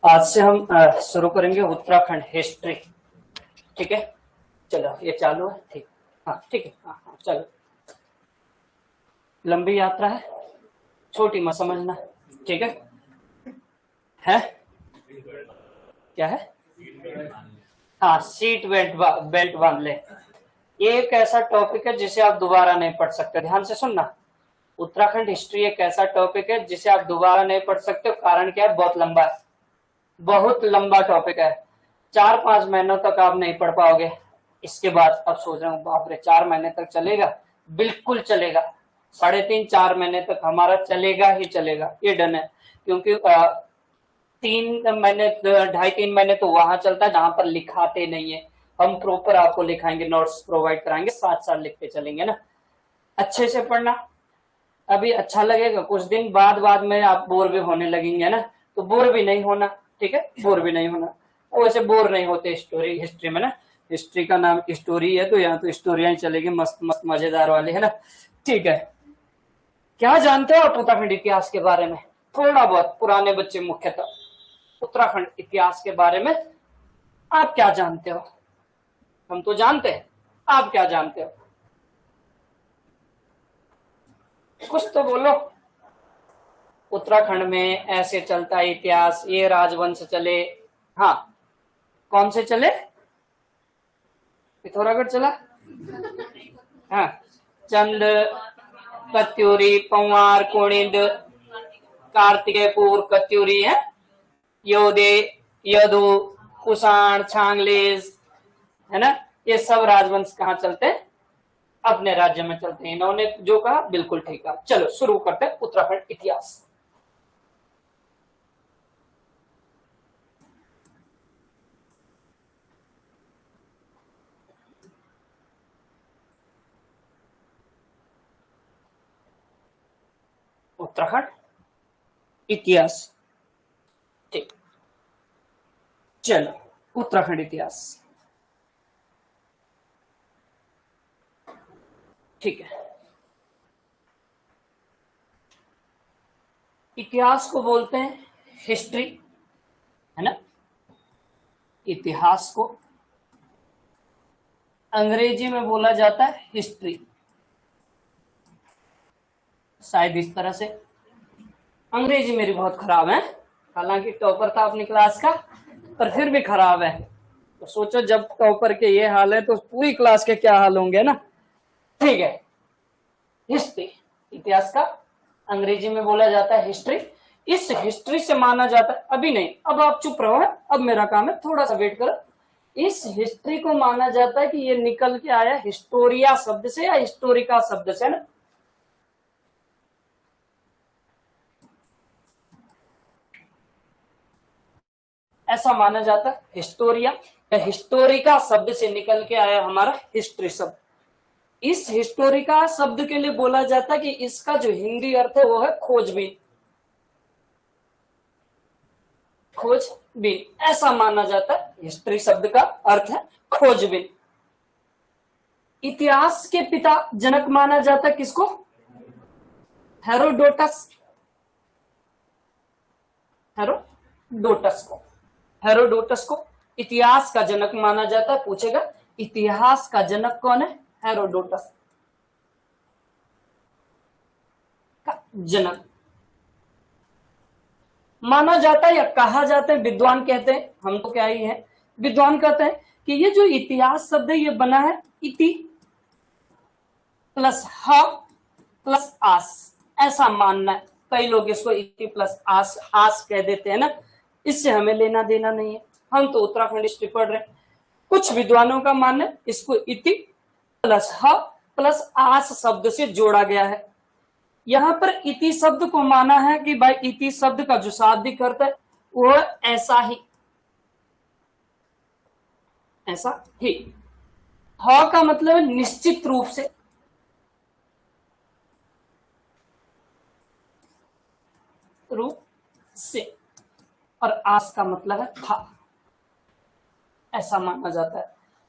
आज से हम शुरू करेंगे उत्तराखंड हिस्ट्री। ठीक है, चलो ये चालू है। ठीक, हाँ ठीक है, हाँ हाँ चलो। लंबी यात्रा है, छोटी मत समझना। ठीक है क्या है? हाँ, सीट बेल्ट बांध ले। ये एक ऐसा टॉपिक है जिसे आप दोबारा नहीं पढ़ सकते। ध्यान से सुनना, उत्तराखंड हिस्ट्री एक ऐसा टॉपिक है जिसे आप दोबारा नहीं पढ़ सकते। कारण क्या है? बहुत लंबा है, बहुत लंबा टॉपिक है। 4-5 महीनों तक आप नहीं पढ़ पाओगे। इसके बाद अब सोच रहा हूँ बाप रे 4 महीने तक चलेगा? बिल्कुल चलेगा। 3.5-4 महीने तक हमारा चलेगा ही चलेगा, ये डन है। क्योंकि 2.5-3 महीने तो वहां चलता है जहां पर लिखाते नहीं है। हम प्रॉपर आपको लिखाएंगे, नोट्स प्रोवाइड कराएंगे, साथ साथ लिखते चलेंगे ना। अच्छे से पढ़ना, अभी अच्छा लगेगा। कुछ दिन बाद में आप बोर भी होने लगेंगे ना, तो बोर भी नहीं होना। ठीक है, बोर भी नहीं होना। वैसे बोर नहीं होते हिस्ट्री में ना। हिस्ट्री का नाम स्टोरी है, तो यहाँ तो स्टोरियां चलेगी मस्त मस्त मजेदार वाली, है ना। ठीक है, क्या जानते हो आप उत्तराखंड इतिहास के बारे में? थोड़ा बहुत, पुराने बच्चे मुख्यतः उत्तराखंड इतिहास के बारे में आप क्या जानते हो? हम तो जानते हैं, आप क्या जानते हो? कुछ तो बोलो। उत्तराखंड में ऐसे चलता है इतिहास, ये राजवंश चले। हाँ, कौन से चले? पिथौरागढ़ चला। हाँ, चंद, कत्यूरी, पंवार, कुणिद, कार्तिकेयपुर, कत्यूरी है, योदे, यदु, कुषाण, छांगलेज, है ना। ये सब राजवंश कहाँ चलते हैं? अपने राज्य में चलते हैं। इन्होंने जो कहा बिल्कुल ठीक है। चलो शुरू करते हैं उत्तराखंड इतिहास। उत्तराखंड इतिहास, ठीक। चलो उत्तराखंड इतिहास, ठीक है। इतिहास को बोलते हैं हिस्ट्री, है ना। इतिहास को अंग्रेजी में बोला जाता है हिस्ट्री, शायद इस तरह से। अंग्रेजी मेरी बहुत खराब है, हालांकि टॉपर था अपनी क्लास का, पर फिर भी खराब है। तो सोचो जब टॉपर के ये हाल है तो पूरी क्लास के क्या हाल होंगे ना। ठीक है, हिस्ट्री, इतिहास का अंग्रेजी में बोला जाता है हिस्ट्री। इस हिस्ट्री से माना जाता है, अभी नहीं, अब आप चुप रहो, अब मेरा काम है, थोड़ा सा वेट करो। इस हिस्ट्री को माना जाता है कि ये निकल के आया हिस्टोरिया शब्द से या हिस्टोरिका शब्द से ना। ऐसा माना जाता है हिस्टोरिया या हिस्टोरिका शब्द से निकल के आया हमारा हिस्ट्री शब्द। इस हिस्टोरिका शब्द के लिए बोला जाता है कि इसका जो हिंदी अर्थ है वो है खोजबीन। खोजबीन, ऐसा माना जाता है। हिस्ट्री शब्द का अर्थ है खोजबीन। इतिहास के पिता जनक माना जाता है किसको? हेरोडोटस। हेरोडोटस को इतिहास का जनक माना जाता है। पूछेगा इतिहास का जनक कौन है? हेरोडोटस का जनक माना जाता है या कहा जाता है। विद्वान कहते हैं, हम तो क्या ही है, विद्वान कहते हैं कि ये जो इतिहास शब्द है ये बना है इति प्लस ह प्लस आस, ऐसा मानना है। कई लोग इसको इति प्लस आस कह देते हैं ना, इससे हमें लेना देना नहीं है, हम तो उत्तराखंड हिस्ट्री पढ़ रहे हैं। कुछ विद्वानों का मानना है इसको इति प्लस ह प्लस आस शब्द से जोड़ा गया है। यहां पर इति शब्द को माना है कि भाई इति शब्द का जो शाब्दिक अर्थ है वो ऐसा ही, ऐसा ही। ह का मतलब निश्चित रूप से, और आस का मतलब है था, ऐसा माना जाता है।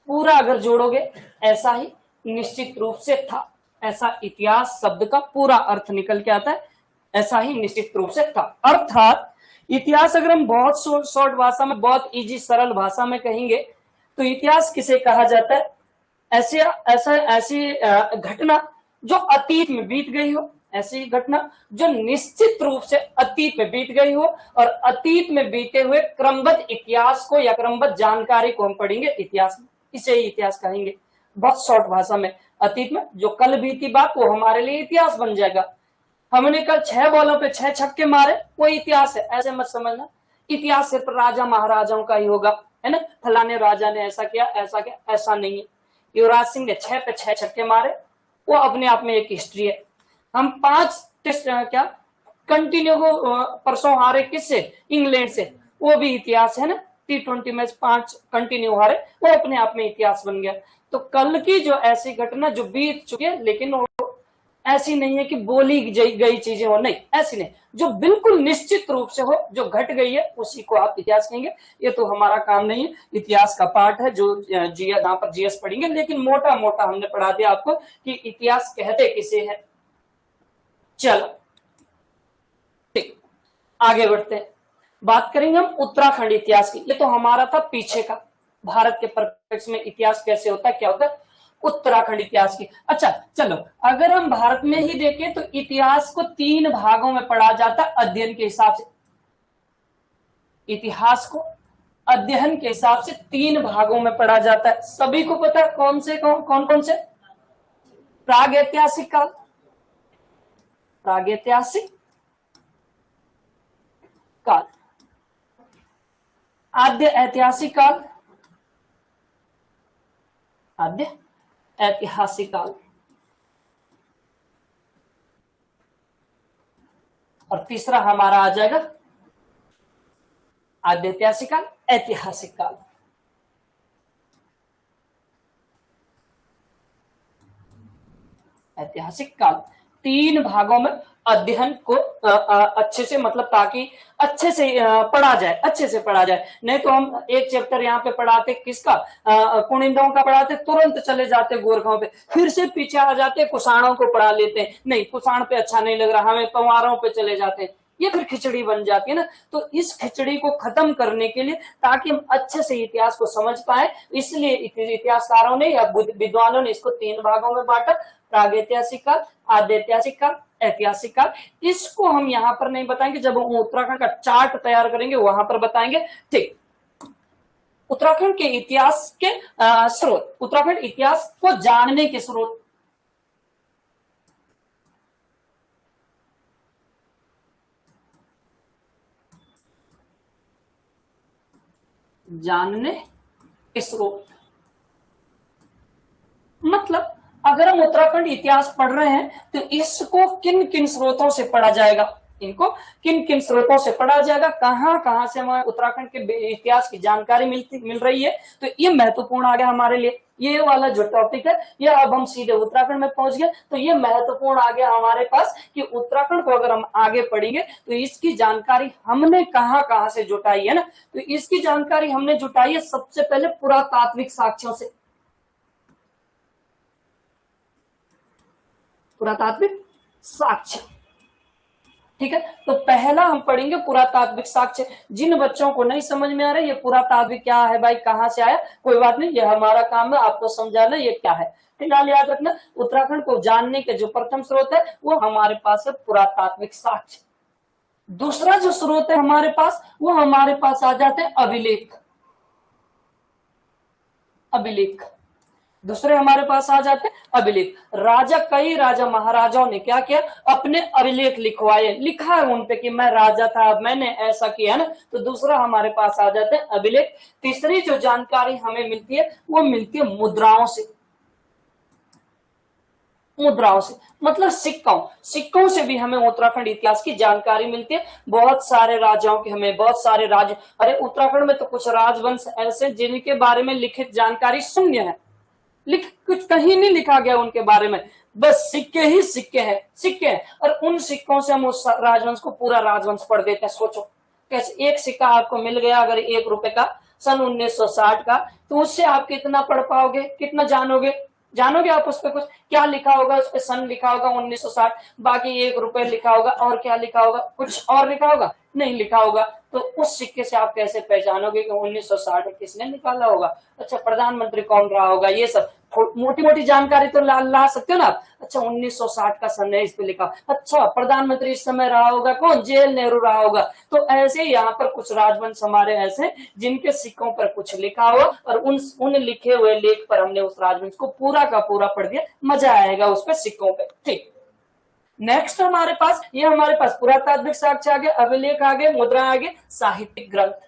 पूरा अगर जोड़ोगे ऐसा ही, निश्चित रूप से था, ऐसा इतिहास शब्द का पूरा अर्थ निकल के आता है। ऐसा ही निश्चित रूप से था, अर्थात इतिहास अगर हम बहुत शॉर्ट भाषा में, बहुत इजी सरल भाषा में कहेंगे तो इतिहास किसे कहा जाता है? ऐसी घटना जो अतीत में बीत गई हो, ऐसी घटना जो निश्चित रूप से अतीत में बीत गई हो, और अतीत में बीते हुए क्रमबद्ध इतिहास को या क्रमबद्ध जानकारी को हम पढ़ेंगे इतिहास में, इसे ही इतिहास कहेंगे बहुत शॉर्ट भाषा में। अतीत में जो कल बीती बात वो हमारे लिए इतिहास बन जाएगा। हमने कल 6 बॉलों पे 6 छक्के मारे, वो इतिहास है, ऐसे मत समझना। इतिहास सिर्फ राजा महाराजाओं का ही होगा, है ना, फलाने राजा ने ऐसा किया, ऐसा नहीं है। युवराज सिंह ने 6 पे 6 छक्के मारे, वो अपने आप में एक हिस्ट्री है। हम 5 टेस्ट क्या कंटिन्यू परसों हारे किससे? इंग्लैंड से, वो भी इतिहास है ना। T20 मैच 5 कंटिन्यू हारे, वो अपने आप में इतिहास बन गया। तो कल की जो ऐसी घटना जो बीत चुकी है, लेकिन वो ऐसी नहीं है कि बोली गई चीजें हो, नहीं ऐसी नहीं, जो बिल्कुल निश्चित रूप से हो, जो घट गई है, उसी को आप इतिहास कहेंगे। ये तो हमारा काम नहीं है, इतिहास का पार्ट है जो जहां पर जीएस पढ़ेंगे, लेकिन मोटा मोटा हमने पढ़ा दिया आपको कि इतिहास कहते किसे है। चलो ठीक, आगे बढ़ते हैं, बात करेंगे हम उत्तराखंड इतिहास की। ये तो हमारा था पीछे का, भारत के परिप्रेक्ष्य में इतिहास कैसे होता है, क्या होता है, उत्तराखंड इतिहास की। अच्छा चलो, अगर हम भारत में ही देखें तो इतिहास को 3 भागों में पढ़ा जाता है अध्ययन के हिसाब से। इतिहास को अध्ययन के हिसाब से 3 भागों में पढ़ा जाता है। सभी को पता है कौन कौन से? प्रागैतिहासिक काल, प्रागैतिहासिक काल, आद्य ऐतिहासिक काल, आद्य ऐतिहासिक काल, और तीसरा हमारा आ जाएगा आद्य ऐतिहासिक काल, ऐतिहासिक काल। ऐतिहासिक काल 3 भागों में अध्ययन को अच्छे से, मतलब ताकि अच्छे से पढ़ा जाए, अच्छे से पढ़ा जाए। नहीं तो हम एक चैप्टर यहाँ पे पढ़ाते किसका, कुनिंदों का पढ़ाते, तुरंत चले जाते गोरखाओं पे, फिर से पीछे आ जाते कुषाणों को पढ़ा लेते, नहीं कुषाण पे अच्छा नहीं लग रहा, हमें पंवारों पे चले जाते, ये फिर खिचड़ी बन जाती है ना। तो इस खिचड़ी को खत्म करने के लिए, ताकि हम अच्छे से इतिहास को समझ पाए, इसलिए इतिहासकारों ने या विद्वानों ने इसको 3 भागों में बांटा, प्रागैतिहासिक काल, आद्यऐतिहासिक काल, ऐतिहासिक काल। इसको हम यहाँ पर नहीं बताएंगे, जब हम उत्तराखंड का चार्ट तैयार करेंगे वहां पर बताएंगे। ठीक, उत्तराखंड के इतिहास के स्रोत, उत्तराखंड इतिहास को जानने के स्रोत, जानने के स्रोत मतलब अगर हम उत्तराखंड इतिहास पढ़ रहे हैं तो इसको किन किन स्रोतों से पढ़ा जाएगा, इनको किन किन स्रोतों से पढ़ा जाएगा, कहां कहां से हमें उत्तराखंड के इतिहास की जानकारी मिल रही है। तो ये महत्वपूर्ण आ गया हमारे लिए, ये वाला जो टॉपिक है, ये अब हम सीधे उत्तराखंड में पहुंच गए, तो ये महत्वपूर्ण आ गया हमारे पास कि उत्तराखंड को अगर हम आगे पढ़ेंगे तो इसकी जानकारी हमने कहां कहां से जुटाई है ना। तो इसकी जानकारी हमने जुटाई है सबसे पहले पुरातात्विक साक्ष्यों से, पुरातात्विक साक्ष्य। ठीक है, तो पहला हम पढ़ेंगे पुरातात्विक साक्ष्य। जिन बच्चों को नहीं समझ में आ रहा है ये पुरातात्विक क्या है भाई, कहां से आया, कोई बात नहीं, ये हमारा काम है आपको समझाना ये क्या है। फिलहाल याद रखना, उत्तराखंड को जानने के जो प्रथम स्रोत है वो हमारे पास है पुरातात्विक साक्ष्य। दूसरा जो स्रोत है हमारे पास, वो हमारे पास आ जाते हैं अभिलेख, अभिलेख। दूसरे हमारे पास आ जाते अभिलेख। कई राजा महाराजाओं ने क्या किया, अपने अभिलेख लिखवाए, लिखा है उनपे कि मैं राजा था, मैंने ऐसा किया ना। तो दूसरा हमारे पास आ जाते हैं अभिलेख। तीसरी जो जानकारी हमें मिलती है वो मिलती है मुद्राओं से, मुद्राओं से मतलब सिक्कों से भी हमें उत्तराखंड इतिहास की जानकारी मिलती है। बहुत सारे राजाओं की हमें, बहुत सारे राज्य, अरे उत्तराखंड में तो कुछ राजवंश ऐसे जिनके बारे में लिखित जानकारी शून्य है, कुछ कहीं नहीं लिखा गया उनके बारे में, बस सिक्के ही सिक्के हैं, सिक्के हैं। और उन सिक्कों से हम उस राजवंश को पूरा राजवंश पढ़ देते हैं। सोचो कैसे, एक सिक्का आपको मिल गया अगर 1 रुपए का सन 1960 का, तो उससे आप कितना पढ़ पाओगे, कितना जानोगे आप उस पर, कुछ क्या लिखा होगा उस पर, सन लिखा होगा 1960, बाकी 1 रुपए लिखा होगा, और क्या लिखा होगा, कुछ और लिखा होगा, नहीं लिखा होगा। तो उस सिक्के से आप कैसे पहचानोगे कि 1960 किसने निकाला होगा? अच्छा, प्रधानमंत्री कौन रहा होगा? ये सब मोटी मोटी जानकारी तो ला सकते हो ना आप। अच्छा, 1960 का सन है, इस पे लिखा। अच्छा, प्रधानमंत्री इस समय रहा होगा कौन? जेएल नेहरू रहा होगा। तो ऐसे यहाँ पर कुछ राजवंश हमारे ऐसे जिनके सिक्कों पर कुछ लिखा हुआ, और उन लिखे हुए लेख पर हमने उस राजवंश को पूरा का पूरा पढ़ दिया। मजा आएगा उस पर सिक्कों पे। ठीक, नेक्स्ट हमारे पास पुरातात्विक साक्ष्य आगे, अभिलेख आगे, मुद्रा आगे, साहित्यिक ग्रंथ।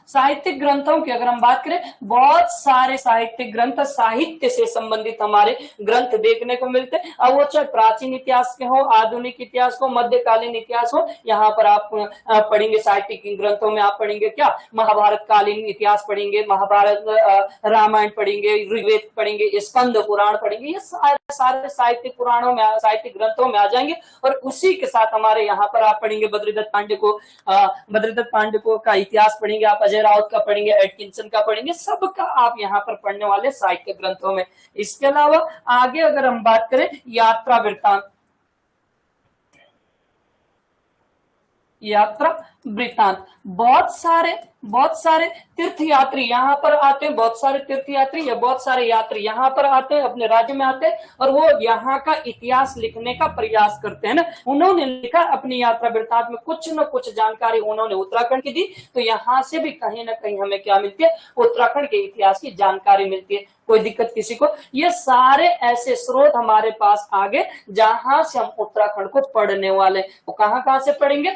साहित्यिक ग्रंथों की अगर हम बात करें, बहुत सारे साहित्यिक ग्रंथ, साहित्य से संबंधित हमारे ग्रंथ देखने को मिलते हैं। अब वो चाहे प्राचीन इतिहास के हो, आधुनिक इतिहास हो, मध्यकालीन इतिहास हो, यहाँ पर आप पढ़ेंगे साहित्यिक ग्रंथों में। आप पढ़ेंगे क्या? महाभारत कालीन इतिहास पढ़ेंगे, महाभारत रामायण पढ़ेंगे, ऋग्वेद पढ़ेंगे, स्कंद पुराण पढ़ेंगे। ये सारे साहित्यिक पुराणों में, साहित्यिक ग्रंथों में आ जाएंगे। और उसी के साथ हमारे यहाँ पर आप पढ़ेंगे बद्रीदत्त पांडे को का इतिहास पढ़ेंगे, आप अजय राउत का पढ़ेंगे, एटकिंसन का पढ़ेंगे, सबका आप यहाँ पर पढ़ने वाले साहित्य ग्रंथों में। इसके अलावा आगे अगर हम बात करें, यात्रा वृत्तांत, बहुत सारे तीर्थयात्री यहाँ पर आते हैं, बहुत सारे तीर्थयात्री या बहुत सारे यात्री यहाँ पर आते हैं, अपने राज्य में आते हैं, और वो यहाँ का इतिहास लिखने का प्रयास करते हैं ना। उन्होंने लिखा अपनी यात्रा वृत्तांत में, कुछ न कुछ जानकारी उन्होंने उत्तराखंड की दी। तो यहाँ से भी कहीं ना कहीं हमें क्या मिलती है? उत्तराखंड के इतिहास की जानकारी मिलती है। कोई दिक्कत किसी को? ये सारे ऐसे स्रोत हमारे पास आगे जहां से हम उत्तराखंड को पढ़ने वाले। तो कहां से पढ़ेंगे?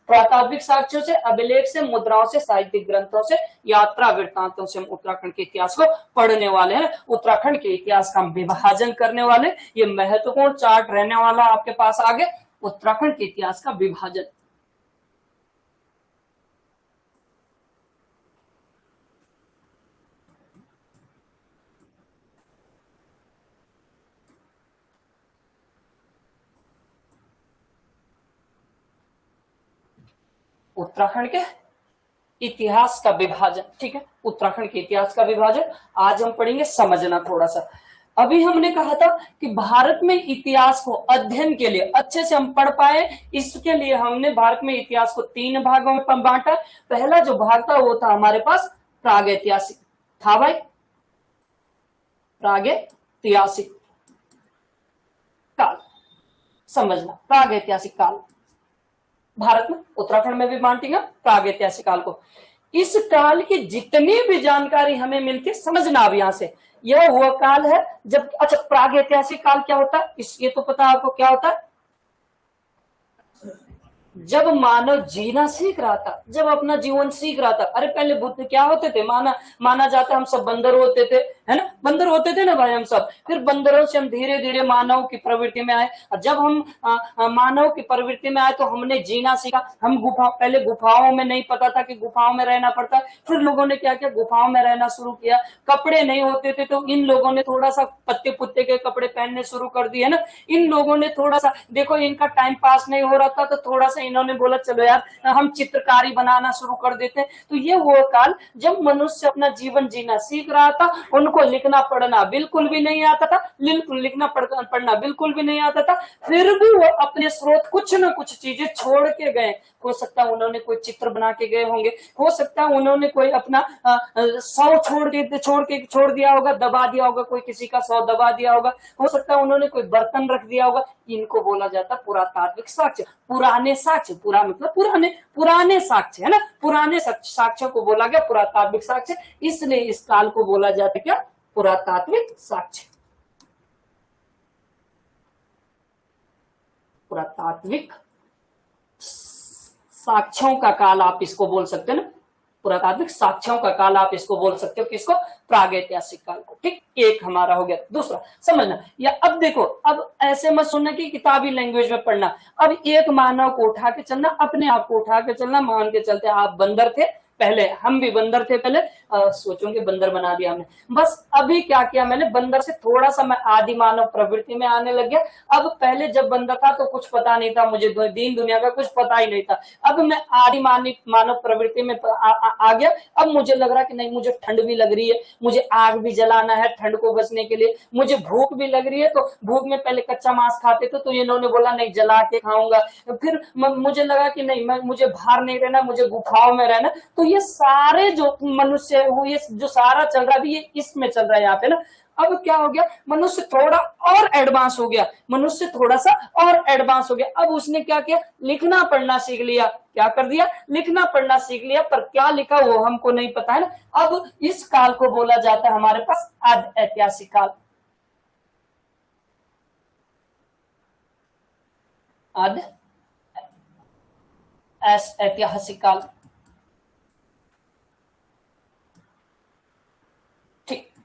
पुरातात्विक साक्ष्यों से, अभिलेख से, मुद्राओं से, साहित्यिक ग्रंथों से, यात्रा वृत्तांतों से हम उत्तराखंड के इतिहास को पढ़ने वाले हैं। उत्तराखंड के इतिहास का हम विभाजन करने वाले। ये महत्वपूर्ण चार्ट रहने वाला आपके पास आगे, उत्तराखंड के इतिहास का विभाजन। उत्तराखंड के इतिहास का विभाजन, ठीक है, उत्तराखंड के इतिहास का विभाजन आज हम पढ़ेंगे। समझना थोड़ा सा, अभी हमने कहा था कि भारत में इतिहास को अध्ययन के लिए अच्छे से हम पढ़ पाए, इसके लिए हमने भारत में इतिहास को 3 भागों में बांटा। पहला जो भाग था वो था हमारे पास प्रागैतिहासिक था भाई, प्रागैतिहासिक काल। समझना, प्रागैतिहासिक काल भारत में, उत्तराखंड में भी बांटेंगे प्रागैतिहासिक काल को। इस काल की जितनी भी जानकारी हमें मिलती है, समझना अब यहां से, यह वो काल है जब, अच्छा प्रागैतिहासिक काल क्या होता है? ये तो पता है आपको क्या होता है? जब मानव जीना सीख रहा था, जब अपना जीवन सीख रहा था। अरे पहले बुद्ध क्या होते थे? माना जाता है हम सब बंदर होते थे, है ना? बंदर होते थे ना भाई हम सब। फिर बंदरों से हम धीरे धीरे मानव की प्रवृत्ति में आए, और जब हम मानव की प्रवृत्ति में आए तो हमने जीना सीखा। हम पहले गुफाओं में नहीं पता था कि गुफाओं में रहना पड़ता है। फिर लोगों ने क्या किया? गुफाओं में रहना शुरू किया। कपड़े नहीं होते थे तो इन लोगों ने थोड़ा सा पत्ते पुत्ते के कपड़े पहनने शुरू कर दिए ना। इन लोगों ने थोड़ा सा, देखो इनका टाइम पास नहीं हो रहा था तो थोड़ा सा इन्होंने बोला चलो यार हम चित्रकारी बनाना शुरू कर देते हैं। तो ये वो काल जब मनुष्य अपना जीवन जीना सीख रहा था, उनको लिखना पढ़ना बिल्कुल भी नहीं आता था, लिखना पढ़ना बिल्कुल भी नहीं आता था, फिर भी वो अपने स्रोत कुछ न कुछ चीजें छोड़ के गए। हो सकता है उन्होंने कोई चित्र बना के गए होंगे, हो सकता है उन्होंने कोई अपना सौ छोड़ दिया होगा, दबा दिया होगा, कोई किसी का सौ दबा दिया होगा, हो सकता है उन्होंने कोई बर्तन रख दिया होगा। इनको बोला जाता है पुरातात्विक साक्ष्य, पुराने साक्ष्य। पूरा मतलब पुराने साक्ष्य, है ना? पुराने साक्ष्यों को बोला गया पुरातात्विक साक्ष्य, इसलिए इस काल को बोला जाता है क्या? पुरातात्विक साक्ष्य। पुरातात्विक साक्ष्यों का काल आप इसको बोल सकते हो ना, पुरातात्विक साक्ष्यों का काल आप इसको बोल सकते हो। किसको? प्रागैतिहासिक काल को। ठीक, एक हमारा हो गया। दूसरा समझना, या अब देखो, अब ऐसे मत सुनना कि किताबी लैंग्वेज में पढ़ना। अब एक मानव को उठा के चलना, अपने आप को उठा के चलना, मान के चलते आप बंदर थे, पहले हम भी बंदर थे, पहले सोचोगे बंदर बना दिया हमने, बस अभी क्या किया मैंने, बंदर से थोड़ा सा मैं आदि मानव प्रवृत्ति में आने लग गया। अब पहले जब बंदर था तो कुछ पता नहीं था मुझे, दीन दुनिया का कुछ पता ही नहीं था। अब मैं आदि मानव प्रवृत्ति में आ गया। अब मुझे लग रहा कि नहीं, मुझे ठंड भी लग रही है, मुझे आग भी जलाना है ठंड को बचने के लिए, मुझे भूख भी लग रही है, तो भूख में पहले कच्चा मांस खाते थे तो इन्होंने बोला नहीं जला के खाऊंगा। फिर मुझे लगा कि नहीं, मुझे बाहर नहीं रहना, मुझे गुफाओं में रहना। तो ये सारे जो मनुष्य ये जो सारा चल रहा है ये इसमें चल रहा है यहाँ पे ना। अब क्या हो गया, मनुष्य थोड़ा और एडवांस हो गया, मनुष्य थोड़ा सा और एडवांस हो गया। अब उसने क्या किया, लिखना पढ़ना सीख लिया। क्या कर दिया, लिखना पढ़ना सीख लिया, पर क्या लिखा वो हमको नहीं पता है ना। अब इस काल को बोला जाता है हमारे पास आदि ऐतिहासिक काल। आदि ऐतिहासिक काल,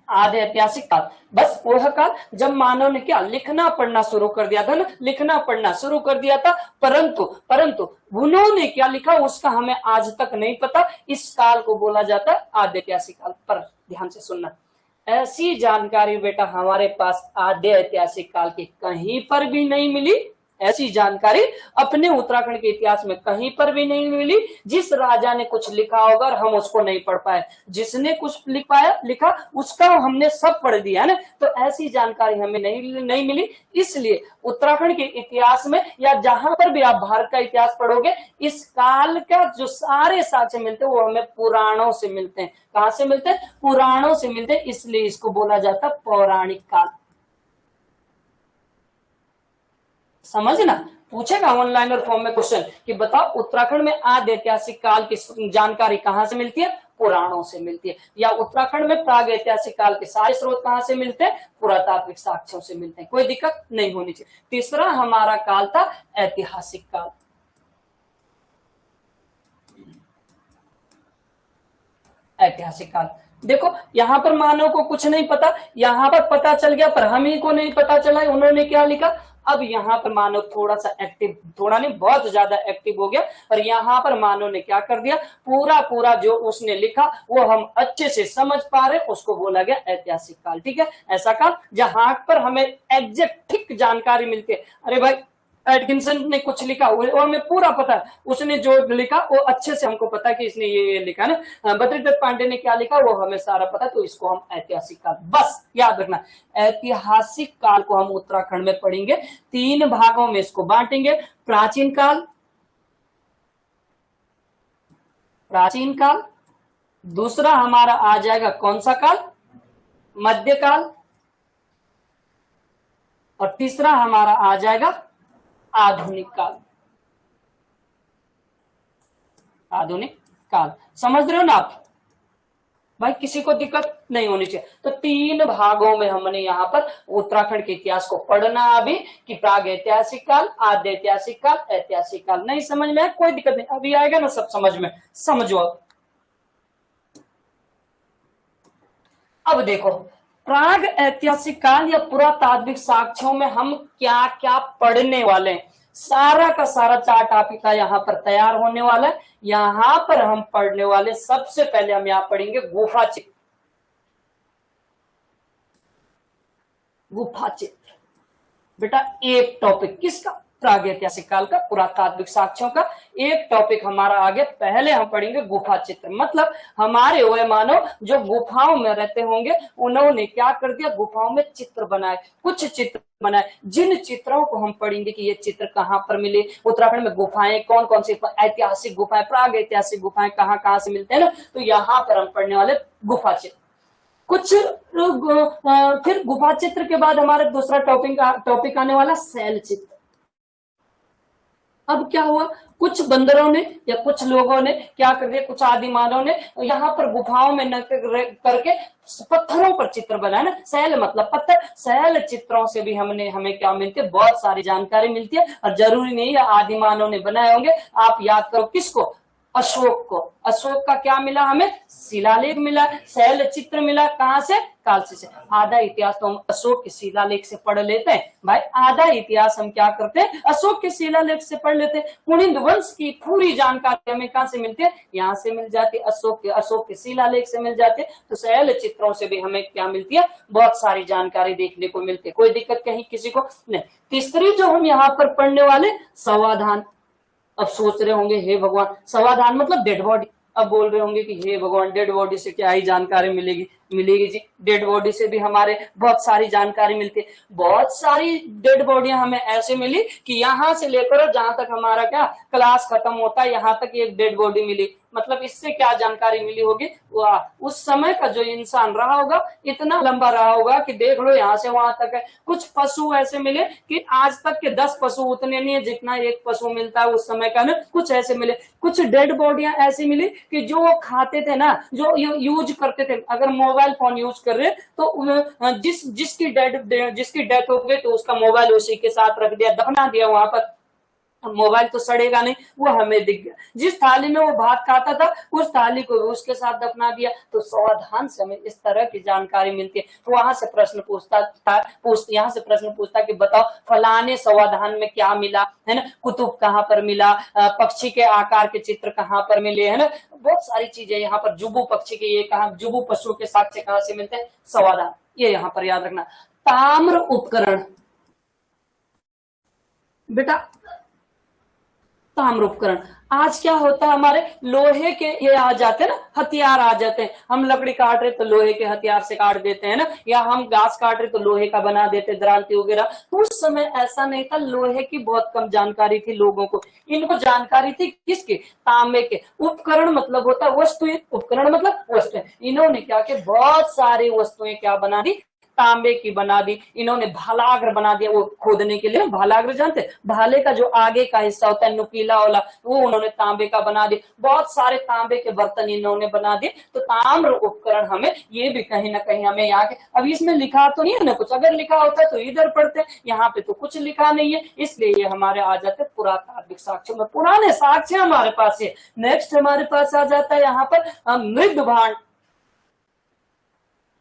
आदि ऐतिहासिक काल, बस वह काल जब मानव ने क्या लिखना पढ़ना शुरू कर दिया था ना, लिखना पढ़ना शुरू कर दिया था। परंतु उन्होंने क्या लिखा उसका हमें आज तक नहीं पता। इस काल को बोला जाता है आदि ऐतिहासिक काल। पर ध्यान से सुनना, ऐसी जानकारी बेटा हमारे पास आदि ऐतिहासिक काल की कहीं पर भी नहीं मिली। ऐसी जानकारी अपने उत्तराखंड के इतिहास में कहीं पर भी नहीं मिली। जिस राजा ने कुछ लिखा होगा और हम उसको नहीं पढ़ पाए, जिसने कुछ लिखा उसका हमने सब पढ़ दिया है ना। तो ऐसी जानकारी हमें नहीं मिली। इसलिए उत्तराखंड के इतिहास में या जहां पर भी आप भारत का इतिहास पढ़ोगे, इस काल का जो सारे साक्ष्य मिलते हैं वो हमें पुराणों से मिलते हैं। कहां से मिलते हैं, पुराणों से मिलते हैं। इसलिए इसको बोला जाता है पौराणिक काल। समझना, पूछेगा ऑनलाइन और फॉर्म में क्वेश्चन कि बताओ उत्तराखंड में आदि ऐतिहासिक काल की जानकारी कहां से मिलती है, पुराणों से मिलती है। या उत्तराखंड में प्राग ऐतिहासिक काल के सारे स्रोत कहां से मिलते हैं, पुरातात्विक साक्ष्यों से मिलते हैं। कोई दिक्कत नहीं होनी चाहिए। तीसरा हमारा काल था ऐतिहासिक काल। ऐतिहासिक काल देखो, यहां पर मानव को कुछ नहीं पता, यहां पर पता चल गया पर हम ही को नहीं पता चला उन्होंने क्या लिखा। अब यहाँ पर मानव थोड़ा सा एक्टिव, थोड़ा नहीं बहुत ज्यादा एक्टिव हो गया। पर यहाँ पर मानव ने क्या कर दिया, पूरा जो उसने लिखा वो हम अच्छे से समझ पा रहे, उसको बोला गया ऐतिहासिक काल। ठीक है, ऐसा काल जहां पर हमें एग्जैक्ट ठीक जानकारी मिलती है। अरे भाई एटकिंसन ने कुछ लिखा वो हमें पूरा पता है, उसने जो लिखा वो अच्छे से हमको पता है कि इसने ये लिखा ना। बद्रीदत्त पांडे ने क्या लिखा वो हमें सारा पता, तो इसको हम ऐतिहासिक काल, बस याद रखना। ऐतिहासिक काल को हम उत्तराखंड में पढ़ेंगे, 3 भागों में इसको बांटेंगे। प्राचीन काल, दूसरा हमारा आ जाएगा कौन सा काल, मध्यकाल, और तीसरा हमारा आ जाएगा आधुनिक काल। आधुनिक काल समझ रहे हो ना आप भाई, किसी को दिक्कत नहीं होनी चाहिए। तो 3 भागों में हमने यहाँ पर उत्तराखंड के इतिहास को पढ़ना अभी, कि प्राग ऐतिहासिक काल, आद्य ऐतिहासिक काल, ऐतिहासिक काल। नहीं समझ में कोई दिक्कत नहीं, अभी आएगा ना सब समझ में, समझो। अब देखो प्राग ऐतिहासिक काल या पुरातात्विक साक्ष्यों में हम क्या क्या पढ़ने वाले हैं, सारा का सारा चार्ट आपका यहाँ पर तैयार होने वाला है। यहाँ पर हम पढ़ने वाले, सबसे पहले हम यहाँ पढ़ेंगे गुफा चित्र। गुफा चित्र बेटा एक टॉपिक किसका, प्राग ऐतिहासिक काल का, पुरातात्विक साक्ष्यों का एक टॉपिक हमारा आगे। पहले हम पढ़ेंगे गुफा चित्र, मतलब हमारे वे मानव जो गुफाओं में रहते होंगे उन्होंने क्या कर दिया, गुफाओं में चित्र बनाए, कुछ चित्र बनाए। जिन चित्रों को हम पढ़ेंगे कि ये चित्र कहाँ पर मिले, उत्तराखंड में गुफाएं कौन कौन सी, ऐतिहासिक गुफाएं, प्राग ऐतिहासिक गुफाएं कहाँ कहाँ से मिलते हैं ना, तो यहाँ पर हम पढ़ने वाले गुफा चित्र। कुछ फिर गुफा चित्र के बाद हमारा दूसरा टॉपिक आने वाला शैल चित्र। अब क्या हुआ, कुछ बंदरों ने या कुछ लोगों ने क्या कर दिया, कुछ आदि मानव ने यहाँ पर गुफाओं में न करके पत्थरों पर चित्र बनाए ना, शैल मतलब पत्थर। शैल चित्रों से भी हमें क्या मिलती है, बहुत सारी जानकारी मिलती है। और जरूरी नहीं है आदि मानव ने बनाए होंगे, आप याद करो किसको, अशोक को, अशोक का क्या मिला हमें, शिलालेख मिला, शैल चित्र मिला, कहां से, कालसी से। आधा इतिहास तो हम अशोक के शिलालेख से पढ़ लेते हैं भाई, आधा इतिहास हम क्या करते हैं, अशोक के शिलालेख से पढ़ लेते हैं। कुनिंद वंश की पूरी जानकारी हमें कहां से मिलती है, यहाँ से मिल जाती है, अशोक के शिलालेख से मिल जाती है। तो शैल चित्रों से भी हमें क्या मिलती है, बहुत सारी जानकारी देखने को मिलती है। कोई दिक्कत कहीं किसी को नहीं। तीसरी जो हम यहाँ पर पढ़ने वाले, समाधान। अब सोच रहे होंगे हे भगवान, समाधान मतलब डेड बॉडी। अब बोल रहे होंगे कि हे भगवान, डेड बॉडी से क्या ही जानकारी मिलेगी, मिलेगी जी, डेड बॉडी से भी हमारे बहुत सारी जानकारी मिलती है। बहुत सारी डेड बॉडियां हमें ऐसे मिली कि यहाँ से लेकर जहां तक हमारा क्या क्लास खत्म होता है, यहाँ तक एक डेड बॉडी मिली। मतलब इससे क्या जानकारी मिली होगी, उस समय का जो इंसान रहा होगा इतना लंबा रहा होगा कि देख लो यहाँ से वहां तक है। कुछ पशु ऐसे मिले कि आज तक के 10 पशु उतने नहीं है जितना एक पशु मिलता है उस समय का ना, कुछ ऐसे मिले। कुछ डेड बॉडियां ऐसी मिली कि जो वो खाते थे ना, जो यूज करते थे, अगर मोबाइल फोन यूज कर रहे तो जिसकी डेथ हो गई तो उसका मोबाइल उसी के साथ रख दिया, दफना दिया वहां पर। मोबाइल तो सड़ेगा नहीं, वो हमें दिख गया। जिस थाली में वो भात खाता था उस थाली को उसके साथ दफना दिया। तो समाधान से हमें इस तरह की जानकारी मिलती है। तो वहां से प्रश्न यहाँ से प्रश्न पूछता कि बताओ फलाने समाधान में क्या मिला, है ना, कुतुब कहाँ पर मिला, पक्षी के आकार के चित्र कहाँ पर मिले, है ना, बहुत सारी चीजें यहाँ पर। जुबू पक्षी के ये कहा, जुबू पशु के साक्ष्य कहाँ से मिलते हैं, समाधान, ये यहाँ पर याद रखना। ताम्र उपकरण, बेटा ताम्र उपकरण, आज क्या होता है हमारे लोहे के ये आ जाते हैं ना, हथियार आ जाते हैं। हम लकड़ी काट रहे तो लोहे के हथियार से काट देते हैं ना, या हम घास काट रहे तो लोहे का बना देते, दरांती वगैरह। तो उस समय ऐसा नहीं था, लोहे की बहुत कम जानकारी थी लोगों को। इनको जानकारी थी किसकी, तांबे के। उपकरण मतलब होता है वस्तुएं, उपकरण मतलब वस्तुएं। इन्होंने क्या किया, बहुत सारी वस्तुएं क्या बना दी, तांबे की बना दी। इन्होंने भालाग्र बना दिया, वो खोदने के लिए। भालाग्र जानते, भाले का जो आगे का हिस्सा होता है नुकीला वाला, वो उन्होंने तांबे का बना दिया। बहुत सारे तांबे के बर्तन इन्होंने बना दिए। तो ताम्र उपकरण हमें ये भी कहीं ना कहीं हमें यहाँ के, अभी इसमें लिखा तो नहीं है ना कुछ, अगर लिखा होता है तो इधर पढ़ते, यहाँ पे तो कुछ लिखा नहीं है, इसलिए ये हमारे आ जाते पुरातात्विक साक्ष्यों में। पुराने साक्ष्य हमारे पास है। नेक्स्ट हमारे पास आ जाता है यहाँ पर मृद भांड,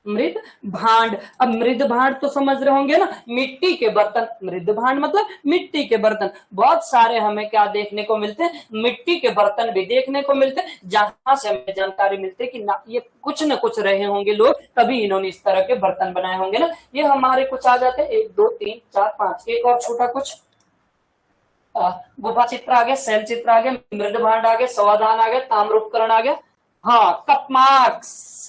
मृद भांड। अब मृद भांड तो समझ रहे होंगे ना, मिट्टी के बर्तन। मृद भांड मतलब मिट्टी के बर्तन। बहुत सारे हमें क्या देखने को मिलते हैं, मिट्टी के बर्तन भी देखने को मिलते हैं, जहां से हमें जानकारी मिलती है कि ना ये कुछ न कुछ रहे होंगे लोग, तभी इन्होंने इस तरह के बर्तन बनाए होंगे ना। ये हमारे कुछ आ जाते हैं, 1 2 3 4 5, एक और छोटा कुछ, गुफा चित्र आ गया, शैल चित्र आ गया, मृद भांड आ गया, समाधान आ गया, ताम्र उपकरण आ गया। हाँ, कप मार्क्स,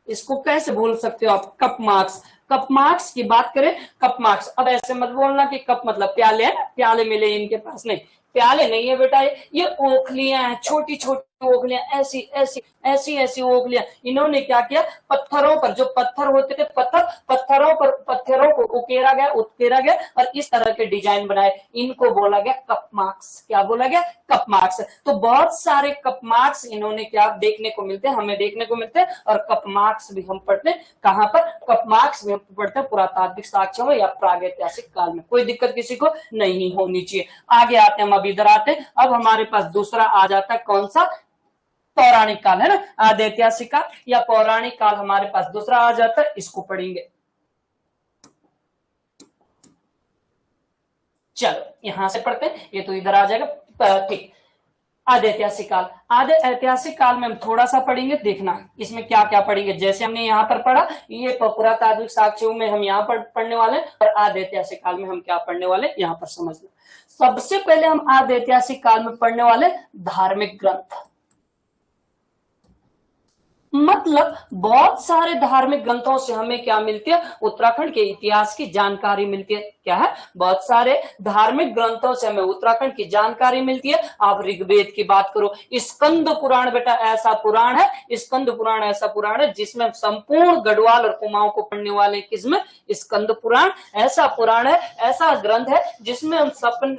इसको कैसे भूल सकते हो आप, कप मार्क्स। कप मार्क्स की बात करें, कप मार्क्स, अब ऐसे मत बोलना कि कप मतलब प्याले है, प्याले मिले इनके पास, नहीं, प्याले नहीं है बेटा, ये ओखलियां हैं, छोटी छोटी ओखलियां, ऐसी ऐसी ऐसी ऐसी ओखलियां। इन्होंने क्या किया, पत्थरों पर, जो पत्थर होते थे, पत्थरों को उकेरा गया और इस तरह के डिजाइन बनाए। इनको बोला गया कप मार्क्स। क्या बोला गया, कप मार्क्स। तो बहुत सारे कप मार्क्स इन्होंने क्या देखने को मिलते हैं, हमें देखने को मिलते हैं। और कप मार्क्स भी हम पढ़ते हैं कहां पर, कप मार्क्स भी हम पढ़ते हैं पुरातात्विक साक्ष्यों में या प्रागैतिहासिक काल में। कोई दिक्कत किसी को नहीं होनी चाहिए। आगे आते हैं, हम अब इधर आते हैं। अब हमारे पास दूसरा आ जाता है, कौन सा, पौराणिक काल, है ना, आदि ऐतिहासिक काल या पौराणिक काल हमारे पास दूसरा आ जाता है, इसको पढ़ेंगे। चलो यहां से पढ़ते हैं, ये तो इधर आ जाएगा, ठीक। आदि ऐतिहासिक काल, आदि ऐतिहासिक काल में हम थोड़ा सा पढ़ेंगे, देखना इसमें क्या क्या पढ़ेंगे। जैसे हमने यहाँ पर पढ़ा, ये पुरातात्विक साक्ष्यों में हम यहाँ पर पढ़ने वाले, और आदि ऐतिहासिक काल में हम क्या पढ़ने वाले, यहाँ पर समझना। सबसे पहले हम आदि ऐतिहासिक काल में पढ़ने वाले धार्मिक ग्रंथ। मतलब बहुत सारे धार्मिक ग्रंथों से हमें क्या मिलती है, उत्तराखंड के इतिहास की जानकारी मिलती है। क्या है, बहुत सारे धार्मिक ग्रंथों से हमें उत्तराखंड की जानकारी मिलती है। आप ऋग्वेद की बात करो, स्कंद पुराण बेटा ऐसा पुराण है, स्कंद पुराण ऐसा पुराण है जिसमें संपूर्ण गढ़वाल और कुमाऊं को पढ़ने वाले, किसमें, स्कंद पुराण ऐसा पुराण है, ऐसा ग्रंथ है जिसमें हम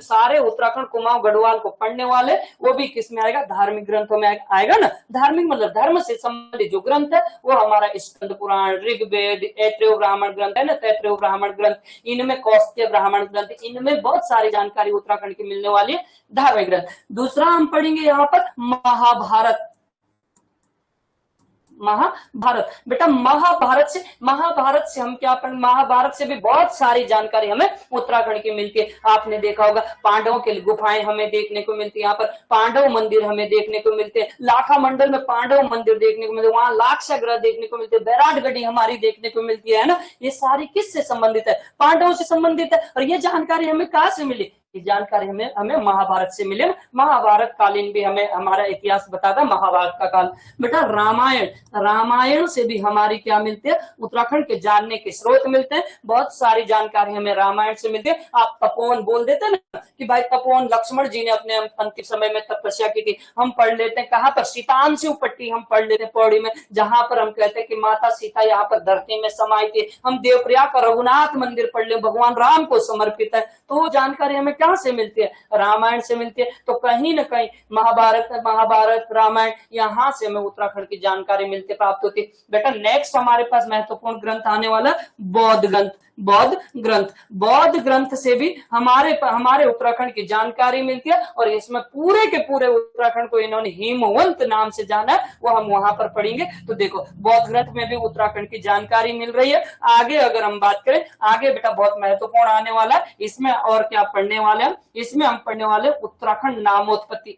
सारे उत्तराखंड कुमाऊं गढ़वाल को पढ़ने वाले, वो भी किसमें आएगा, धार्मिक ग्रंथों में आएगा ना। धार्मिक मतलब धर्म से संबंधित जो ग्रंथ है वो हमारा स्कंद पुराण, ऋग्वेद, ऐत्रेय ब्राह्मण ग्रंथ है ना, तैत्रेय ब्राह्मण ग्रंथ, इनमें कौस्त्य ब्राह्मण ग्रंथ, इनमें बहुत सारी जानकारी उत्तराखंड की मिलने वाली है, धार्मिक ग्रंथ। दूसरा हम पढ़ेंगे यहाँ पर महाभारत। महाभारत बेटा, महाभारत से हम क्या पढ़, महाभारत से भी बहुत सारी जानकारी हमें उत्तराखंड की मिलती है। आपने देखा होगा पांडवों की गुफाएं हमें देखने को मिलती है, यहाँ पर पांडव मंदिर हमें देखने को मिलते हैं, लाखा मंडल में पांडव मंदिर देखने को मिलते हैं, वहां लाक्षा ग्रह देखने को मिलते हैं, बैराटगढ़ी हमारी देखने को मिलती है ना। ये सारी किससे संबंधित है? पांडवों से संबंधित है। और ये जानकारी हमें कहाँ से मिली? ये जानकारी हमें महाभारत से मिले। महाभारत कालीन भी हमें हमारा इतिहास बताता है, महाभारत का काल। बेटा रामायण से भी हमारी क्या मिलती है? उत्तराखंड के जानने के स्रोत मिलते हैं। बहुत सारी जानकारी हमें रामायण से मिलती है। आप तपोवन बोल देते हैं ना कि भाई तपोवन लक्ष्मण जी ने अपने अंतिम समय में तपस्या की थी, हम पढ़ लेते हैं कहाँ पर? सीतांशु पट्टी हम पढ़ लेते हैं पौड़ी में, जहां पर हम कहते हैं कि माता सीता यहाँ पर धरती में समाई थी। हम देवप्रयाग का रघुनाथ मंदिर पढ़ ले, भगवान राम को समर्पित है। तो वो जानकारी हमें कहां से मिलती है? रामायण से मिलती है। तो कहीं ना कहीं महाभारत रामायण, यहाँ से हमें उत्तराखंड की जानकारी मिलती, प्राप्त होती। बेटा नेक्स्ट हमारे पास महत्वपूर्ण ग्रंथ आने वाला बौद्ध ग्रंथ। बौद्ध ग्रंथ से भी हमारे उत्तराखंड की जानकारी मिलती है। और इसमें पूरे के पूरे उत्तराखंड को इन्होंने हिमवंत नाम से जाना है, वो हम वहां पर पढ़ेंगे। तो देखो बौद्ध ग्रंथ में भी उत्तराखंड की जानकारी मिल रही है। आगे अगर हम बात करें, आगे बेटा बहुत महत्वपूर्ण आने वाला है। इसमें और क्या पढ़ने वाले हैं? इसमें हम पढ़ने वाले उत्तराखंड नामोत्पत्ति।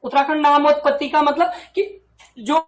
उत्तराखंड नामोत्पत्ति का मतलब कि जो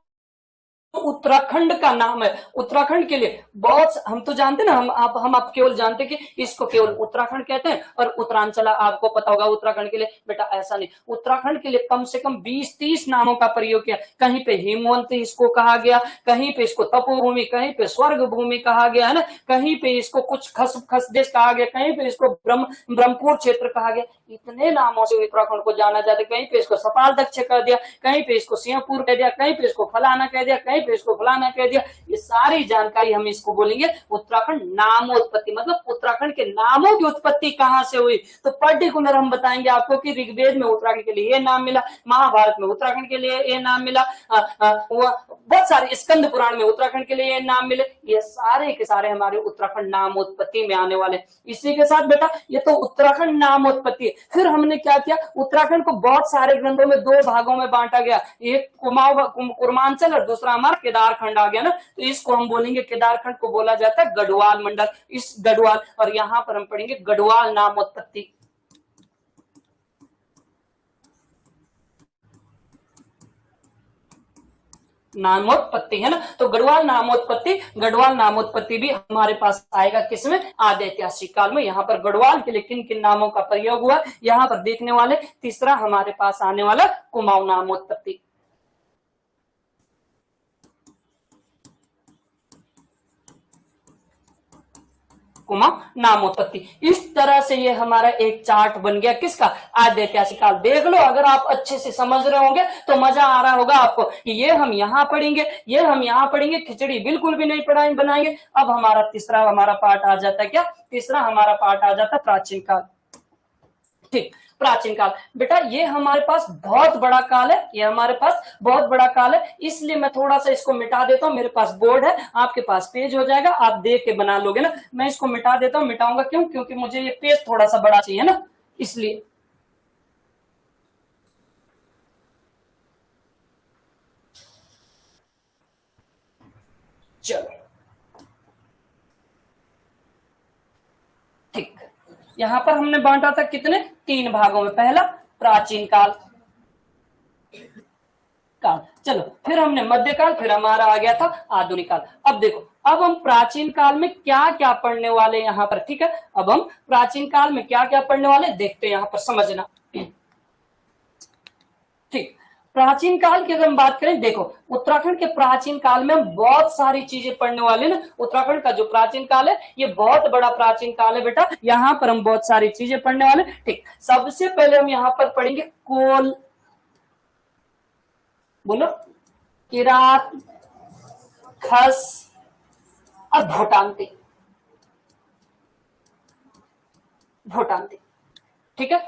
उत्तराखंड का नाम है, उत्तराखंड के लिए बहुत, हम तो जानते ना, हम आप केवल जानते कि इसको केवल उत्तराखंड कहते हैं और उत्तरांचल आपको पता होगा उत्तराखंड के लिए। बेटा ऐसा नहीं, उत्तराखंड के लिए कम से कम 20-30 नामों का प्रयोग किया। कहीं पे हिमवंत इसको कहा गया, कहीं पे इसको तपोभूमि, कहीं पे स्वर्ग भूमि कहा गया है ना, कहीं पे इसको कुछ खस देश कहा गया, कहीं पे इसको ब्रह्मपुर क्षेत्र कहा गया। इतने नामों से उत्तराखंड को जाना जाता है। कहीं पे इसको सपाल दक्ष कह दिया, कहीं पे इसको सिंहपुर कह दिया, कहीं पे इसको फलाना कह दिया, कहीं पे इसको फलाना कह दिया। ये सारी जानकारी हम इसको बोलेंगे उत्तराखंड नामोत्पत्ति। मतलब उत्तराखंड के नामों की उत्पत्ति कहां से हुई, तो पर्टिकुलर हम बताएंगे आपको कि ऋग्वेद में उत्तराखंड के लिए ये नाम मिला, महाभारत में उत्तराखंड के लिए ये नाम मिला, बहुत सारे स्कंद पुराण में उत्तराखंड के लिए ये नाम मिले। ये सारे के सारे हमारे उत्तराखंड नामोत्पत्ति में आने वाले। इसी के साथ बेटा ये तो उत्तराखंड नामोत्पत्ति। फिर हमने क्या किया, उत्तराखंड को बहुत सारे ग्रंथों में 2 भागों में बांटा गया। एक कुर्मांचल और दूसरा हमारा केदारखंड आ गया ना। तो इसको हम बोलेंगे, केदारखंड को बोला जाता है गढ़वाल मंडल। इस गढ़वाल, और यहां पर हम पढ़ेंगे गढ़वाल नामोत्पत्ति। नामोत्पत्ति है ना। तो गढ़वाल नामोत्पत्ति भी हमारे पास आएगा किसमें? आदि ऐतिहासिक काल में। यहाँ पर गढ़वाल के लिए किन किन नामों का प्रयोग हुआ, यहाँ पर देखने वाले। तीसरा हमारे पास आने वाला कुमाऊं नामोत्पत्ति। कुमाऊं नामोत्पत्ति। इस तरह से ये हमारा एक चार्ट बन गया किसका? आद्य ऐतिहासिक काल। देख लो, अगर आप अच्छे से समझ रहे होंगे तो मजा आ रहा होगा आपको कि ये हम यहाँ पढ़ेंगे, ये हम यहाँ पढ़ेंगे, खिचड़ी बिल्कुल भी नहीं बनाएंगे। अब हमारा तीसरा हमारा पार्ट आ जाता है क्या? तीसरा हमारा पार्ट आ जाता है प्राचीन काल। ठीक, प्राचीन काल। बेटा ये हमारे पास बहुत बड़ा काल है, ये हमारे पास बहुत बड़ा काल है। इसलिए मैं थोड़ा सा इसको मिटा देता हूं। मेरे पास बोर्ड है, आपके पास पेज हो जाएगा, आप देख के बना लोगे ना। मैं इसको मिटा देता हूं। मिटाऊंगा क्यों? क्योंकि मुझे ये पेज थोड़ा सा बड़ा चाहिए ना, इसलिए। चलो ठीक, यहां पर हमने बांटा था कितने? 3 भागों में। पहला प्राचीन काल। चलो, फिर हमने मध्यकाल, फिर हमारा आ गया था आधुनिक काल। अब देखो, अब हम प्राचीन काल में क्या क्या पढ़ने वाले यहाँ पर। ठीक है, अब हम प्राचीन काल में क्या क्या पढ़ने वाले देखते हैं, यहाँ पर समझना। ठीक, प्राचीन काल की अगर हम बात करें, देखो उत्तराखंड के प्राचीन काल में हम बहुत सारी चीजें पढ़ने वाले ना। उत्तराखंड का जो प्राचीन काल है ये बहुत बड़ा प्राचीन काल है बेटा, यहाँ पर हम बहुत सारी चीजें पढ़ने वाले। ठीक, सबसे पहले हम यहाँ पर पढ़ेंगे कोल, बोलो, किरात, खस और भोटांती। ठीक है,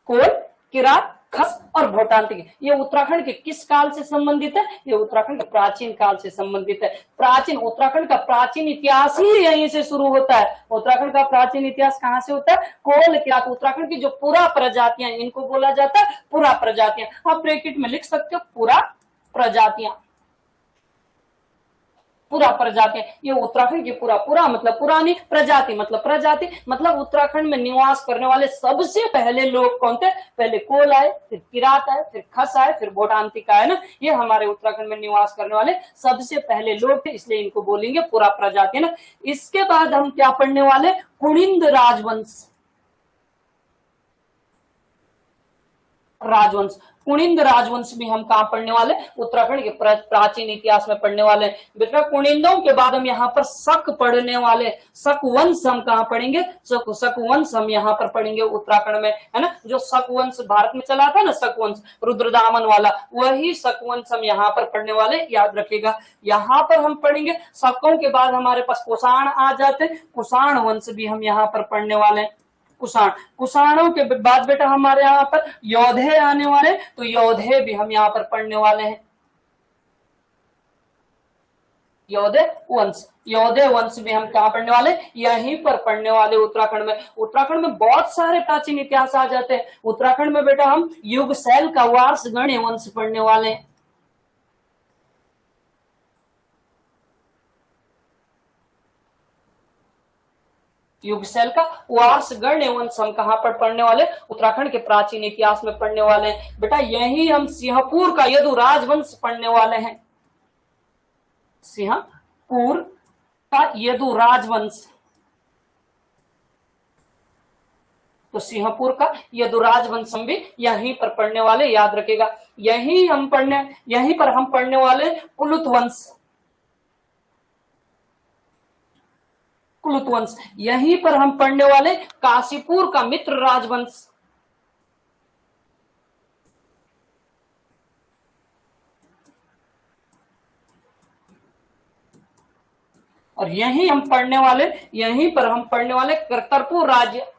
कोल, किरात, खस और भोटांतिक। ये उत्तराखंड के किस काल से संबंधित है? ये उत्तराखंड के प्राचीन काल से संबंधित है। प्राचीन उत्तराखंड का प्राचीन इतिहास ही यहीं से शुरू होता है। उत्तराखंड का प्राचीन इतिहास कहां से होता है? कोल किरात। उत्तराखंड की जो पुरा प्रजातियां, इनको बोला जाता है पुरा प्रजातियां। आप ब्रैकेट में लिख सकते हो पुरा प्रजातियां, पुरा प्रजातियां। ये उत्तराखंड की पुरा मतलब पुरानी, प्रजाति मतलब प्रजाति, मतलब उत्तराखंड में निवास करने वाले सबसे पहले लोग कौन थे? पहले कोल आए, फिर किरात आए, फिर खस आए, फिर भोटांतिक आए ना। ये हमारे उत्तराखंड में निवास करने वाले सबसे पहले लोग थे, इसलिए इनको बोलेंगे पुरा प्रजाति ना। इसके बाद हम क्या पढ़ने वाले? कुनिंद राजवंश। राजवंश, कुनिंद राजवंश भी हम कहां पढ़ने वाले? उत्तराखंड के प्राचीन इतिहास में पढ़ने वाले। बेटा कुनिंदों के बाद हम यहाँ पर शक पढ़ने वाले। शक वंश हम कहां पढ़ेंगे? शक वंश हम यहाँ पर पढ़ेंगे उत्तराखंड में, है ना। जो शक वंश भारत में चला था ना, शक वंश रुद्रदामन वाला, वही शक वंश हम यहाँ पर पढ़ने वाले, याद रखिएगा। यहाँ पर हम पढ़ेंगे। शकों के बाद हमारे पास कुषाण आ जाते हैं, कुषाण वंश भी हम यहाँ पर पढ़ने वाले हैं। कुषाण, कुषाणों के बाद बेटा हमारे यहाँ पर योधे आने वाले, तो योधे भी हम यहाँ पर पढ़ने वाले हैं। योधे वंश, योधे वंश भी हम कहाँ पढ़ने वाले? यहीं पर पढ़ने वाले उत्तराखंड में। उत्तराखंड में बहुत सारे प्राचीन इतिहास आ जाते हैं। उत्तराखंड में बेटा हम युगसैल का वार्षगण्य वंश पढ़ने वाले हैं। युगसैल का वार्षगण्य वंश हम कहां पर पढ़ने वाले? उत्तराखंड के प्राचीन इतिहास में पढ़ने वाले हैं। बेटा यही हम सिंहपुर का यदु राजवंश पढ़ने वाले हैं। सिंहपुर का यदु राजवंश, तो सिंहपुर का यदु राजवंश हम भी यहीं पर पढ़ने वाले, याद रखेगा। यहीं पर हम पढ़ने वाले कुलुत वंश। कुलुत वंश, यहीं पर हम पढ़ने वाले काशीपुर का मित्र राजवंश। और यहीं पर हम पढ़ने वाले करतरपुर राज्य।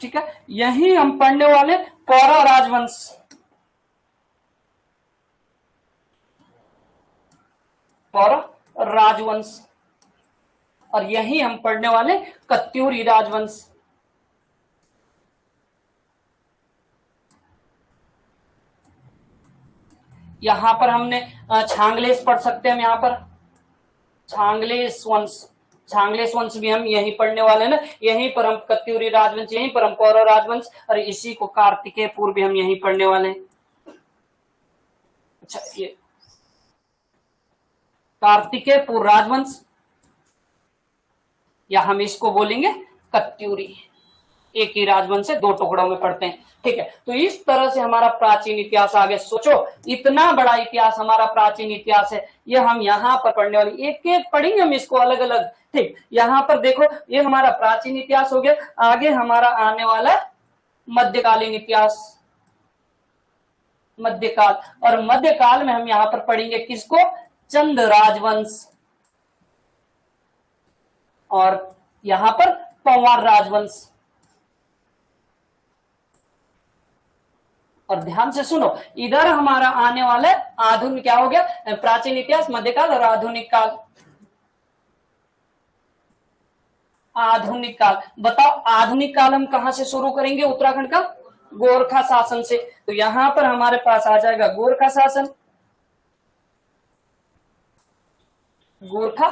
ठीक है, यहीं हम पढ़ने वाले पौरव राजवंश। पौरव राजवंश, और यही हम पढ़ने वाले कत्यूरी राजवंश। यहां पर हमने छांगलेश पढ़ सकते हैं। हम यहाँ पर छांगलेश वंश भी हम यहीं पढ़ने वाले ना। यहीं पर हम कत्यूरी राजवंश, यहीं पर हम पौरव राजवंश, और इसी को कार्तिकेयपुर भी हम यहीं पढ़ने वाले हैं। अच्छा, ये कार्तिकेयपुर राजवंश, या हम इसको बोलेंगे कत्यूरी। एक ही राजवंश से दो टुकड़ों में पढ़ते हैं। ठीक है, तो इस तरह से हमारा प्राचीन इतिहास आगे। सोचो इतना बड़ा इतिहास हमारा प्राचीन इतिहास है, ये हम यहाँ पर पढ़ने वाले, एक एक पढ़ेंगे हम इसको अलग अलग। ठीक, यहाँ पर देखो ये हमारा प्राचीन इतिहास हो गया। आगे हमारा आने वाला मध्यकालीन इतिहास, मध्यकाल। और मध्यकाल में हम यहाँ पर पढ़ेंगे किसको? चंद राजवंश, और यहां पर पंवार राजवंश। और ध्यान से सुनो, इधर हमारा आने वाला आधुनिक, क्या हो गया? प्राचीन इतिहास, मध्यकाल और आधुनिक काल। आधुनिक काल, बताओ आधुनिक काल हम कहां से शुरू करेंगे? उत्तराखंड का गोरखा शासन से। तो यहां पर हमारे पास आ जाएगा गोरखा शासन, गोरखा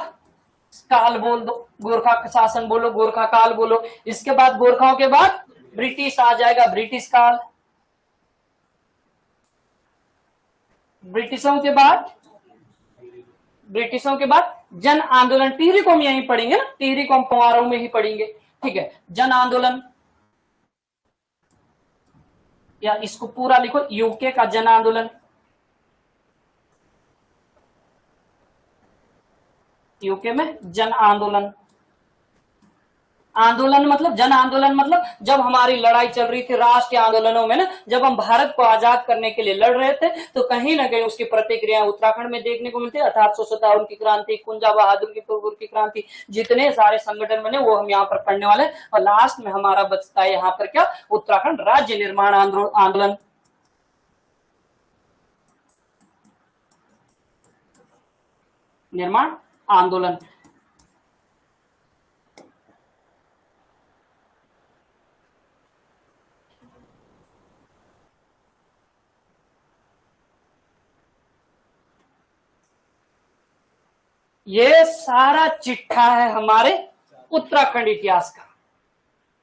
काल बोल दो, गोरखा शासन बोलो, गोरखा काल बोलो। इसके बाद गोरखाओं के बाद ब्रिटिश आ जाएगा, ब्रिटिश काल। ब्रिटिशों के बाद जन आंदोलन। टिहरी को हम यहीं पढ़ेंगे ना, टिहरी को हम पंवारों में ही पढ़ेंगे। ठीक है, जन आंदोलन, या इसको पूरा लिखो, यूके का जन आंदोलन। यूके में जन आंदोलन। आंदोलन मतलब जन आंदोलन, मतलब जब हमारी लड़ाई चल रही थी राष्ट्रीय आंदोलनों में ना, जब हम भारत को आजाद करने के लिए लड़ रहे थे, तो कहीं ना कहीं उसकी प्रतिक्रिया उत्तराखंड में देखने को मिलती है। 1857 की क्रांति, कुंजा बहादुर की क्रांति, जितने सारे संगठन बने वो हम यहाँ पर पढ़ने वाले। और लास्ट में हमारा बचता है यहाँ पर क्या, उत्तराखंड राज्य निर्माण आंदोलन। निर्माण आंदोलन। ये सारा चिट्ठा है हमारे उत्तराखंड इतिहास का,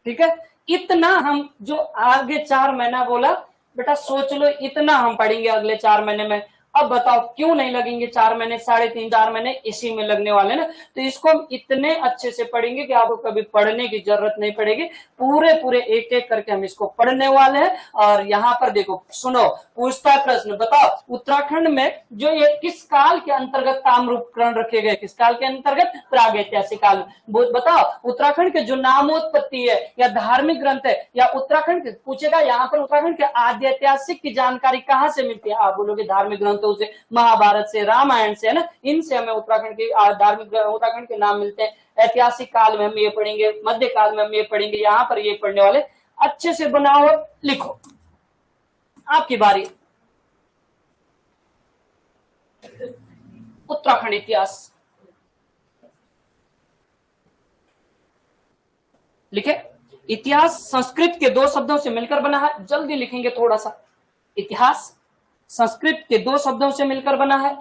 ठीक है। इतना हम जो आगे 4 महीना बोला बेटा, सोच लो इतना हम पढ़ेंगे अगले 4 महीने में। अब बताओ क्यों नहीं लगेंगे 4 महीने, 3.5 4 महीने इसी में लगने वाले ना। तो इसको हम इतने अच्छे से पढ़ेंगे कि आपको कभी पढ़ने की जरूरत नहीं पड़ेगी। पूरे पूरे एक एक करके हम इसको पढ़ने वाले हैं। और यहाँ पर देखो, सुनो, पूछता है प्रश्न, बताओ उत्तराखंड में जो ये किस काल के अंतर्गत ताम्रउपकरण रखे गए, किस काल के अंतर्गत, प्रागैतिहासिक काल। बताओ उत्तराखंड के जो नामोत्पत्ति है या धार्मिक ग्रंथ है, या उत्तराखंड पूछेगा यहाँ पर उत्तराखंड के आद्य ऐतिहासिक की जानकारी कहाँ से मिलती है। आप बोलोगे धार्मिक ग्रंथों से, महाभारत से, रामायण से, है ना, इनसे हमें उत्तराखंड के धार्मिक उत्तराखंड के नाम मिलते हैं। ऐतिहासिक काल में हम ये पढ़ेंगे, मध्य काल में हम ये पढ़ेंगे, यहाँ पर ये पढ़ने वाले। अच्छे से बनाओ, लिखो, आपकी बारी। उत्तराखंड इतिहास लिखे। इतिहास संस्कृत के 2 शब्दों से मिलकर बना है, जल्दी लिखेंगे थोड़ा सा। इतिहास संस्कृत के 2 शब्दों से मिलकर बना है।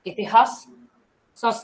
इतिहास संस्कृत